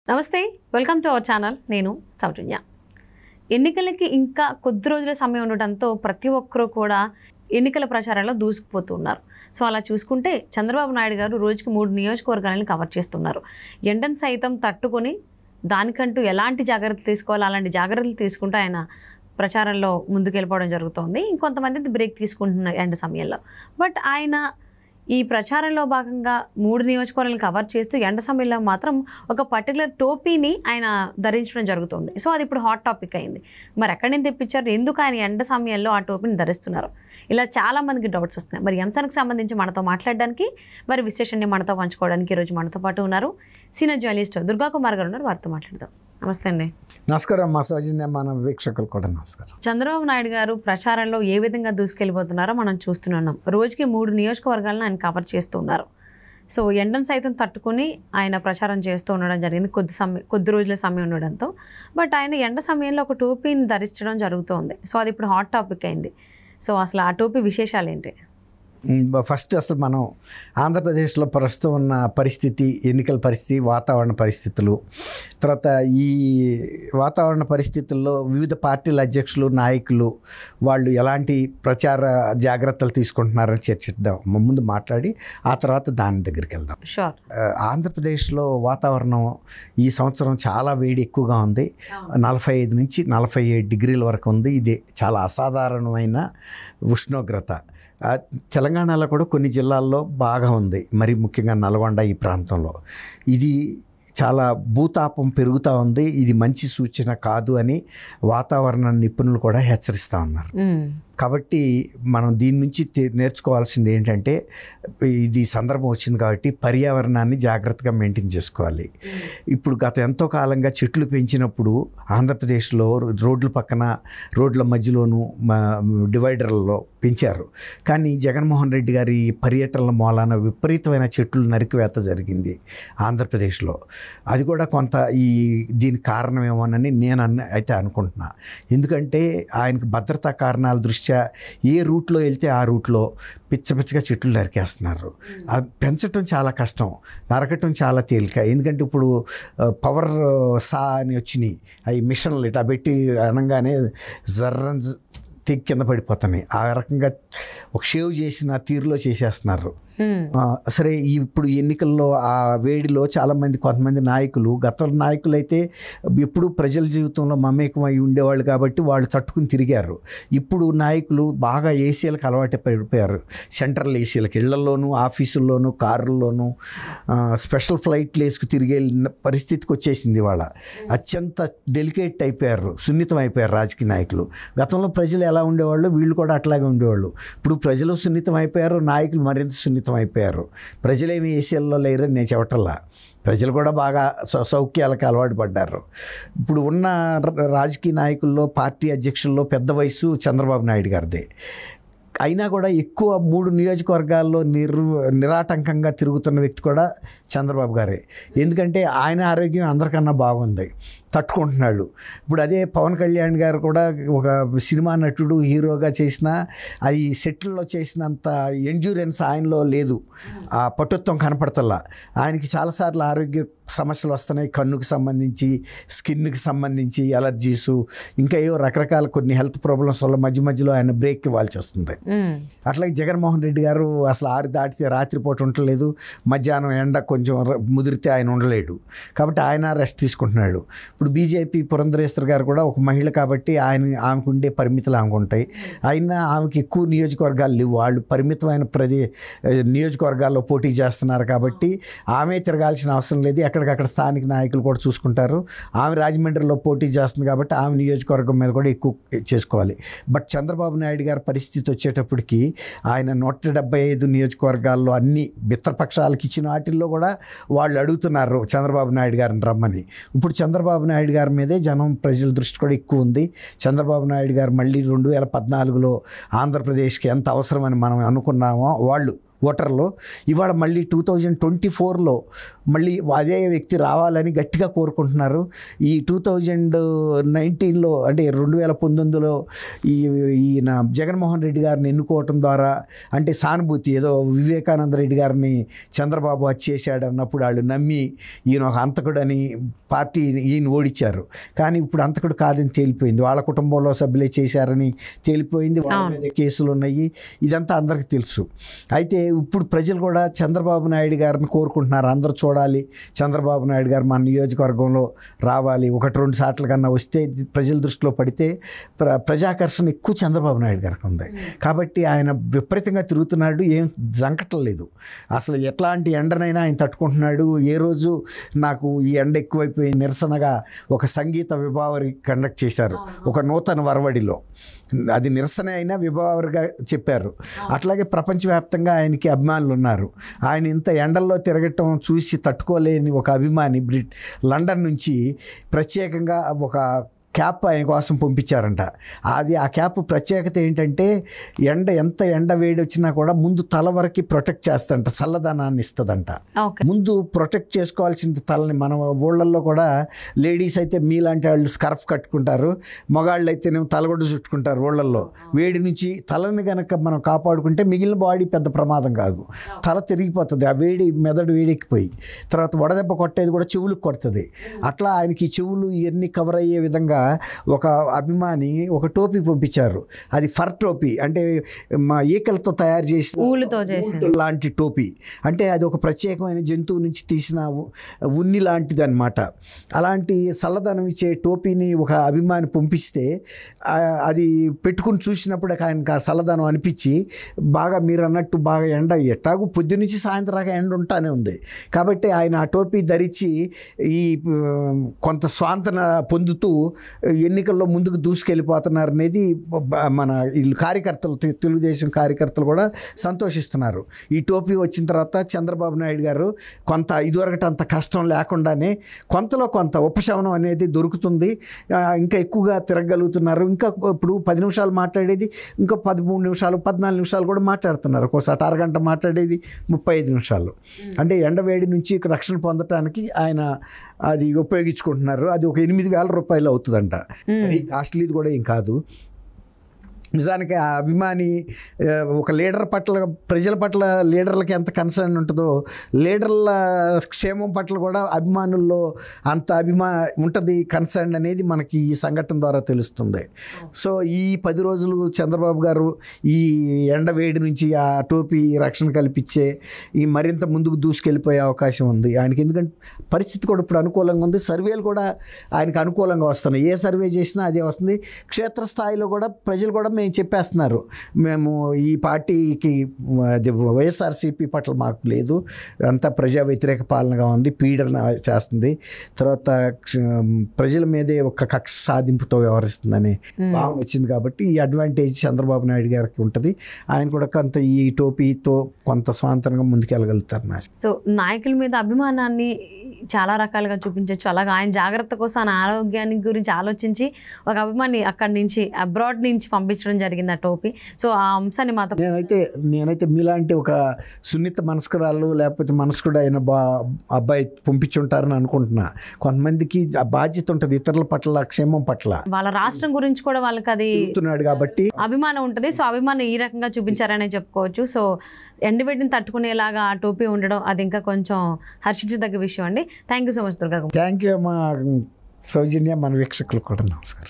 నమస్తే, welcome to our channel. నేను సౌజన్య. ఎన్నికలకి ఇంకా కొద్ది రోజుల సమయం ఉండటంతో ప్రతి ఒక్కరూ కూడా ఎన్నికల ప్రచారంలో దూసుకుపోతున్నారు. సో అలా చూసుకుంటే చంద్రబాబు నాయుడు గారు రోజుకి 3 నియోజకవర్గాలను కవర్ చేస్తున్నారు. ఎండను సైతం తట్టుకొని దానికంటూ ఎలాంటి జాగ్రత్తలు తీసుకోవాలో అలాంటి జాగ్రత్తలు తీసుకుంటూ ఆయన ప్రచారంలో ముందుకెళ్ళిపోవడం జరుగుతోంది. ఇంకొంతమంది బ్రేక్ తీసుకుంటున్నారు ఎండ సమయంలో. బట్ ఆయన ఈ ప్రచారంలో భాగంగా 3 నియోజకవర్గాలను కవర్ చేస్తూ ఎండ సమయంలో మాత్రం ఒక పర్టికులర్ టోపీని ఆయన ధరించడం జరుగుతుంది. సో అది ఇప్పుడు హాట్ టాపిక్ అయింది. మరి ఎక్కడి నుంచి తెప్పించారు, ఎందుకు ఆయన ఎండ సమయంలో ఆ టోపీని ధరిస్తున్నారు, ఇలా చాలా మందికి డౌట్స్ వస్తున్నాయి. మరి అంశానికి సంబంధించి మనతో మాట్లాడడానికి, మరి విశ్లేషణని మనతో పంచుకోవడానికి ఈరోజు మనతో పాటు ఉన్నారు సీనియర్ జర్నలిస్ట్ దుర్గా కుమార్ గారు ఉన్నారు. వారితో మాట్లాడదాం. నమస్తే అండి. నమస్కారం మా సౌజన్య, మన వీక్షకులు కూడా నమస్కారం. చంద్రబాబు నాయుడు గారు ప్రచారంలో ఏ విధంగా దూసుకెళ్ళిపోతున్నారో మనం చూస్తున్నాం. రోజుకి 3 నియోజకవర్గాలను ఆయన కవర్ చేస్తూ ఉన్నారు. సో ఎండను సైతం తట్టుకుని ఆయన ప్రచారం చేస్తూ ఉండడం జరిగింది కొద్ది రోజుల సమయం ఉండడంతో. బట్ ఆయన ఎండ సమయంలో ఒక టోపీని ధరించడం జరుగుతోంది. సో అది ఇప్పుడు హాట్ టాపిక్ అయింది. సో అసలు ఆ టోపీ విశేషాలు ఏంటి? ఫస్ట్ అసలు మనం ఆంధ్రప్రదేశ్లో ప్రస్తుతం ఉన్న పరిస్థితి, ఎన్నికల పరిస్థితి, వాతావరణ పరిస్థితులు, తర్వాత ఈ వాతావరణ పరిస్థితుల్లో వివిధ పార్టీల అధ్యక్షులు, నాయకులు వాళ్ళు ఎలాంటి ప్రచార జాగ్రత్తలు తీసుకుంటున్నారని చర్చిద్దాం. ముందు మాట్లాడి ఆ తర్వాత దాని దగ్గరికి వెళ్దాం. షూర్. ఆంధ్రప్రదేశ్లో వాతావరణం ఈ సంవత్సరం చాలా వేడి ఎక్కువగా ఉంది. 45 నుంచి 47 డిగ్రీల వరకు ఉంది. ఇది చాలా అసాధారణమైన ఉష్ణోగ్రత. తెలంగాణలో కూడా కొన్ని జిల్లాల్లో బాగా ఉంది, మరి ముఖ్యంగా నల్గొండ ఈ ప్రాంతంలో. ఇది చాలా భూతాపం పెరుగుతూ ఉంది. ఇది మంచి సూచన కాదు అని వాతావరణ నిపుణులు కూడా హెచ్చరిస్తూ ఉన్నారు. కాబట్టి మనం దీని నుంచి నేర్చుకోవాల్సింది ఏంటంటే, ఇది సందర్భం వచ్చింది కాబట్టి పర్యావరణాన్ని జాగ్రత్తగా మెయింటైన్ చేసుకోవాలి. ఇప్పుడు గత ఎంతో కాలంగా చెట్లు పెంచినప్పుడు ఆంధ్రప్రదేశ్లో రోడ్ల పక్కన, రోడ్ల మధ్యలోనూ డివైడర్లలో పెంచారు. కానీ జగన్మోహన్ రెడ్డి గారి పర్యటనల మూలాన విపరీతమైన చెట్లు నరికివేత జరిగింది ఆంధ్రప్రదేశ్లో. అది కూడా కొంత దీనికి కారణమేమోనని నేను అయితే అనుకుంటున్నా. ఎందుకంటే ఆయనకు భద్రతా కారణాల దృష్ట్యా ఏ రూట్లో వెళ్తే ఆ రూట్లో పిచ్చపిచ్చగా చెట్లు నరికేస్తున్నారు. అది పెంచడం చాలా కష్టం, నరకటం చాలా తేలిక. ఎందుకంటే ఇప్పుడు పవర్ సా అని వచ్చినాయి, అవి మిషన్లు ఇట్లా పెట్టి అనగానే జర్రన్ తెగి కింద పడిపోతున్నాయి. ఆ రకంగా ఒక షేవ్ చేసిన తీరులో చేసేస్తున్నారు. సరే, ఇప్పుడు ఎన్నికల్లో ఆ వేడిలో చాలామంది, కొంతమంది నాయకులు, గత నాయకులు అయితే ఎప్పుడు ప్రజల జీవితంలో మమేకమై ఉండేవాళ్ళు కాబట్టి వాళ్ళు తట్టుకుని తిరిగారు. ఇప్పుడు నాయకులు బాగా ఏసీలకు అలవాటు పడిపోయారు. సెంట్రల్ ఏసీలకు, ఇళ్లలోనూ, ఆఫీసుల్లోనూ, కారుల్లోనూ స్పెషల్ ఫ్లైట్లు వేసుకు తిరిగే పరిస్థితికి వచ్చేసింది. వాళ్ళ అత్యంత డెలికేట్ అయిపోయారు, సున్నితం అయిపోయారు రాజకీయ నాయకులు. గతంలో ప్రజలు ఎలా ఉండేవాళ్ళు, వీళ్ళు కూడా అట్లాగే ఉండేవాళ్ళు. ఇప్పుడు ప్రజలు సున్నితం అయిపోయారు, నాయకులు మరింత సున్నితం అయిపోయారు. ప్రజలేమి ఏసీల్లో లేరని నేను చెప్పటల్లా, ప్రజలు కూడా బాగా సౌఖ్యాలకు అలవాటు పడ్డారు. ఇప్పుడు ఉన్న రాజకీయ నాయకుల్లో, పార్టీ అధ్యక్షుల్లో పెద్ద వయసు చంద్రబాబు నాయుడు గారిదే. అయినా కూడా ఎక్కువ 3 నియోజకవర్గాల్లో నిరాటంకంగా తిరుగుతున్న వ్యక్తి కూడా చంద్రబాబు గారే. ఎందుకంటే ఆయన ఆరోగ్యం అందరికన్నా బాగుంది, తట్టుకుంటున్నాడు. ఇప్పుడు అదే పవన్ కళ్యాణ్ గారు కూడా ఒక సినిమా నటుడు, హీరోగా చేసిన అది సెటిల్లో చేసినంత ఎండ్యూరెన్స్ ఆయనలో లేదు, ఆ పటుత్వం కనపడతల్లా. ఆయనకి చాలాసార్లు ఆరోగ్య సమస్యలు వస్తున్నాయి, కన్నుకు సంబంధించి, స్కిన్కి సంబంధించి అలర్జీసు, ఇంకా ఏవో రకరకాల కొన్ని హెల్త్ ప్రాబ్లమ్స్ వల్ల మధ్య మధ్యలో ఆయన బ్రేక్ ఇవ్వాల్సి వస్తుంది. అట్లాగే జగన్మోహన్ రెడ్డి గారు అసలు 6 దాటితే రాత్రిపూట ఉండలేదు, మధ్యాహ్నం ఎండ కొంచెం ముదిరితే ఆయన ఉండలేడు, కాబట్టి ఆయన రెస్ట్ తీసుకుంటున్నాడు. ఇప్పుడు బీజేపీ పురంధరేశ్వర్ గారు కూడా ఒక మహిళ కాబట్టి ఆమెకు ఉండే పరిమితులు ఆమెకు ఉంటాయి. అయినా ఆమెకి ఎక్కువ నియోజకవర్గాలు లేవు, వాళ్ళు పరిమితమైన నియోజకవర్గాల్లో పోటీ చేస్తున్నారు కాబట్టి ఆమె తిరగాల్సిన అవసరం లేదు. ఎక్కడికక్కడ స్థానిక నాయకులు కూడా చూసుకుంటారు. ఆమె రాజమండ్రిలో పోటీ చేస్తుంది కాబట్టి ఆమె నియోజకవర్గం మీద కూడా ఎక్కువ చేసుకోవాలి. బట్ చంద్రబాబు నాయుడు గారి పరిస్థితి వచ్చేటప్పటికి ఆయన 175 నియోజకవర్గాల్లో అన్ని మిత్రపక్షాలకు ఇచ్చిన వాటిల్లో కూడా వాళ్ళు అడుగుతున్నారు చంద్రబాబు నాయుడు గారిని రమ్మని. ఇప్పుడు చంద్రబాబు నాయుడు గారి మీదే ప్రజల దృష్టి కూడా ఎక్కువ ఉంది. చంద్రబాబు నాయుడు గారు మళ్ళీ 2014లో ఆంధ్రప్రదేశ్కి ఎంత అవసరమని మనం అనుకున్నామో వాళ్ళు ఓటర్లు. ఇవాళ మళ్ళీ 2024లో మళ్ళీ అదే వ్యక్తి రావాలని గట్టిగా కోరుకుంటున్నారు. ఈ 2019లో అంటే 2019లో ఈయన జగన్మోహన్ రెడ్డి గారిని ఎన్నుకోవటం ద్వారా అంటే సానుభూతి, ఏదో వివేకానంద రెడ్డి గారిని చంద్రబాబు వచ్చేసాడు అన్నప్పుడు వాళ్ళు నమ్మి ఈయన ఒక హంతకుడని పార్టీ ఈయన ఓడించారు. కానీ ఇప్పుడు హంతకుడు కాదని తేలిపోయింది, వాళ్ళ కుటుంబంలో సభ్యులే చేశారని తేలిపోయింది, వాళ్ళ మీద కేసులు ఉన్నాయి, ఇదంతా అందరికీ తెలుసు. అయితే ఇప్పుడు ప్రజలు కూడా చంద్రబాబు నాయుడు గారిని కోరుకుంటున్నారు. అందరూ చూడాలి, చంద్రబాబు నాయుడు గారు మన నియోజకవర్గంలో రావాలి, 1-2 సార్లు కన్నా వస్తే ప్రజల దృష్టిలో పడితే ప్రజాకర్షణ ఎక్కువ చంద్రబాబు నాయుడు గారికి ఉంది. కాబట్టి ఆయన విపరీతంగా తిరుగుతున్నాడు, ఏం జంకట్లేదు. అసలు ఎట్లాంటి ఎండనైనా ఆయన తట్టుకుంటున్నాడు. ఏ రోజు నాకు ఈ ఎండ ఎక్కువైపోయి నిరసనగా ఒక సంగీత విభావరి కండక్ట్ చేశారు ఒక నూతన వరవడిలో. అది నిరసన అయినా విభావరిగా చెప్పారు. అట్లాగే ప్రపంచవ్యాప్తంగా ఆయనకి అభిమానులు ఉన్నారు. ఆయన ఇంత ఎండల్లో తిరగటం చూసి తట్టుకోలేని ఒక అభిమాని లండన్ నుంచి ప్రత్యేకంగా ఒక క్యాప్ ఆయన కోసం పంపించారంట. ఆ క్యాప్ ప్రత్యేకత ఏంటంటే ఎంత ఎండ వేడి వచ్చినా కూడా ముందు తల వరకు ప్రొటెక్ట్ చేస్తంట, చల్లదనాన్ని ఇస్తుందంట. ముందు ప్రొటెక్ట్ చేసుకోవాల్సిన తలని. మన ఊళ్ళల్లో కూడా లేడీస్ అయితే మీలాంటి వాళ్ళు స్కార్ఫ్ కట్టుకుంటారు, మగాళ్ళు అయితేనేమో తలగొడ్డు చుట్టుకుంటారు ఊళ్ళల్లో. వేడి నుంచి తలని కనుక మనం కాపాడుకుంటే మిగిలిన బాడీ పెద్ద ప్రమాదం కాదు. తల తిరిగిపోతుంది, ఆ వేడి మెదడు వేడెక్కిపోయి తర్వాత వడదెబ్బ కొట్టేది కూడా చెవులకు కొడుతుంది. అట్లా ఆయనకి చెవులు ఇవన్నీ కవర్ అయ్యే విధంగా ఒక అభిమాని ఒక టోపీ పంపించారు. అది ఫర్ టోపీ, అంటే మా ఈకలతో తయారు చేసిన ఊలుతో లాంటి టోపీ. అంటే అది ఒక ప్రత్యేకమైన జంతువు నుంచి తీసిన ఉన్ని లాంటిది అనమాట. అలాంటి చల్లదనం ఇచ్చే టోపీని ఒక అభిమాని పంపిస్తే అది పెట్టుకుని చూసినప్పుడు ఆయనకు ఆ చల్లదనం అనిపించి బాగా మీరు అన్నట్టు బాగా ఎండ ఎట్టాగు పొద్దు నుంచి సాయంత్రం దాకా ఎండ ఉంటానే ఉంది. కాబట్టి ఆయన ఆ టోపీ ధరించి ఈ కొంత స్వాంతన పొందుతూ ఎన్నికల్లో ముందుకు దూసుకెళ్ళిపోతున్నారు అనేది మన వీళ్ళు కార్యకర్తలు, తెలుగుదేశం కార్యకర్తలు కూడా సంతోషిస్తున్నారు. ఈ టోపీ వచ్చిన తర్వాత చంద్రబాబు నాయుడు గారు కొంత ఇదివరకటి అంత కష్టం లేకుండానే కొంతలో కొంత ఉపశమనం అనేది దొరుకుతుంది. ఇంకా ఎక్కువగా తిరగలుగుతున్నారు. ఇంకా ఇప్పుడు 10 నిమిషాలు మాట్లాడేది ఇంకా 13 నిమిషాలు 14 నిమిషాలు కూడా మాట్లాడుతున్నారు. ఒక్కోసారి అరగంట మాట్లాడేది 35 నిమిషాలు. అంటే ఎండవేడి నుంచి రక్షణ పొందటానికి ఆయన అది ఉపయోగించుకుంటున్నారు. అది ఒక 8,000 రూపాయలు అవుతుందంట. కాస్ట్లీది కూడా ఏం కాదు. నిజానికి ఆ అభిమాని ఒక లీడర్ పట్ల, ప్రజల పట్ల లీడర్లకి ఎంత కన్సర్న్ ఉంటుందో లీడర్ల క్షేమం పట్ల కూడా అభిమానుల్లో అంత ఉంటుంది కన్సర్న్ అనేది మనకి ఈ సంఘటన ద్వారా తెలుస్తుంది. సో ఈ 10 రోజులు చంద్రబాబు గారు ఈ ఎండ వేడి నుంచి ఆ టోపీ రక్షణ కల్పించే ఈ మరింత ముందుకు దూసుకెళ్ళిపోయే అవకాశం ఉంది ఆయనకి. ఎందుకంటే పరిస్థితి కూడా ఇప్పుడు అనుకూలంగా ఉంది. సర్వేలు కూడా ఆయనకు అనుకూలంగా వస్తున్నాయి. ఏ సర్వే చేసినా అదే వస్తుంది. క్షేత్రస్థాయిలో కూడా ప్రజలు కూడా మేము చెప్పేస్తున్నారు, మేము ఈ పార్టీకి వైఎస్ఆర్సీపీ పట్ల మాకు లేదు, అంతా ప్రజా వ్యతిరేక పాలనగా ఉంది, పీడన చేస్తుంది, తర్వాత ప్రజల మీదే ఒక కక్ష సాధింపుతో వ్యవహరిస్తుందని భావన వచ్చింది. కాబట్టి ఈ అడ్వాంటేజ్ చంద్రబాబు నాయుడు గారికి ఉంటుంది. ఆయన కూడా కొంత ఈ టోపీతో కొంత స్వాతంత్రంగా ముందుకెళ్ళగలుగుతారు. సో నాయకుల మీద అభిమానాన్ని చాలా రకాలుగా చూపించవచ్చు. అలాగే ఆయన జాగ్రత్త కోసం ఆయన ఆరోగ్యాన్ని గురించి ఆలోచించి ఒక అభిమాని అక్కడి నుంచి అబ్రాడ్ నుంచి పంపించడం జరిగింది ఆ టోపీ. సో ఆ అంశాన్ని మాతో నేనైతే మీలాంటి ఒక సున్నిత మనస్కురాలు లేకపోతే మనస్కుడు అయిన అబ్బాయి పంపించుంటారని అనుకుంటున్నా. కొంతమందికి ఆ బాధ్యత ఉంటుంది ఇతరుల పట్ల, క్షేమం పట్ల, వాళ్ళ రాష్ట్రం గురించి కూడా వాళ్ళకి అది కాబట్టి అభిమానం ఉంటుంది. సో అభిమానం ఈ రకంగా చూపించారనే చెప్పుకోవచ్చు. సో ఎండవేడిని తట్టుకునేలాగా ఆ టోపీ ఉండడం అది ఇంకా కొంచెం హర్షించదగ్గ విషయం అండి. Thank you so much Durga. Thank you అమ్మా సౌజన్య. మన వీక్షకులు కూడా నమస్కారం.